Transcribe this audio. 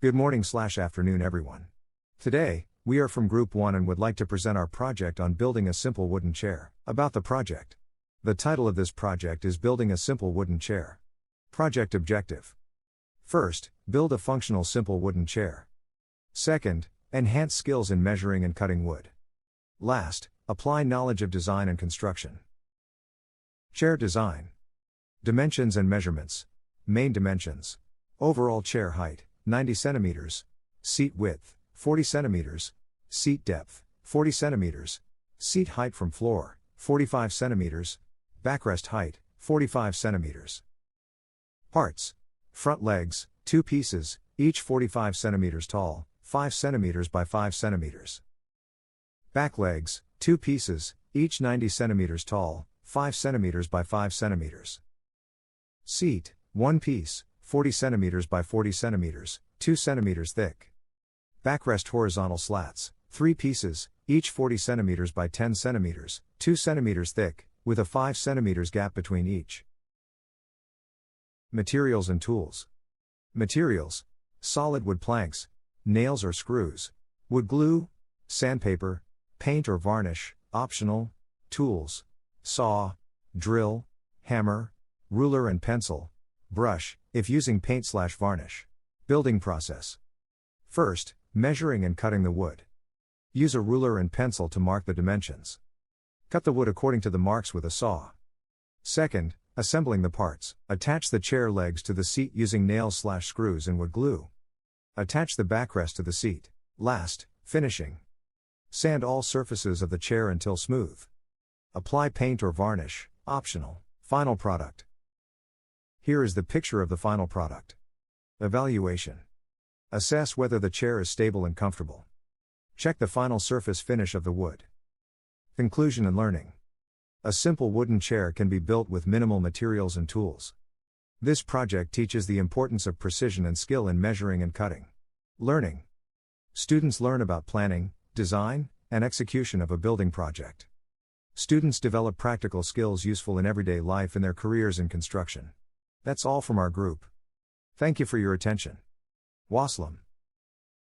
Good morning/afternoon everyone. Today, we are from Group 1 and would like to present our project on building a simple wooden chair. About the project. The title of this project is Building a Simple Wooden Chair. Project objective. First, build a functional simple wooden chair. Second, enhance skills in measuring and cutting wood. Last, apply knowledge of design and construction. Chair design. Dimensions and measurements. Main dimensions. Overall chair height, 90 cm. Seat width, 40 cm. Seat depth, 40 cm. Seat height from floor, 45 cm. Backrest height, 45 cm. Parts. Front legs, 2 pieces, each 45 cm tall, 5 cm by 5 cm. Back legs, 2 pieces, each 90 cm tall, 5 cm by 5 cm. Seat, 1 piece, 40 cm by 40 cm, 2 cm thick. Backrest horizontal slats, 3 pieces, each 40 cm by 10 cm, 2 cm thick, with a 5 cm gap between each. Materials and tools. Materials: solid wood planks, nails or screws, wood glue, sandpaper, paint or varnish, optional. Tools: saw, drill, hammer, ruler and pencil, brush, if using paint/varnish. Building process. First, measuring and cutting the wood. Use a ruler and pencil to mark the dimensions. Cut the wood according to the marks with a saw. Second, assembling the parts. Attach the chair legs to the seat using nails/screws and wood glue. Attach the backrest to the seat. Last, finishing. Sand all surfaces of the chair until smooth. Apply paint or varnish, optional. Final product. Here is the picture of the final product. Evaluation. Assess whether the chair is stable and comfortable. Check the final surface finish of the wood. Conclusion and learning. A simple wooden chair can be built with minimal materials and tools. This project teaches the importance of precision and skill in measuring and cutting. Learning. Students learn about planning, design, and execution of a building project. Students develop practical skills useful in everyday life in their careers in construction. That's all from our group. Thank you for your attention. Wassalam.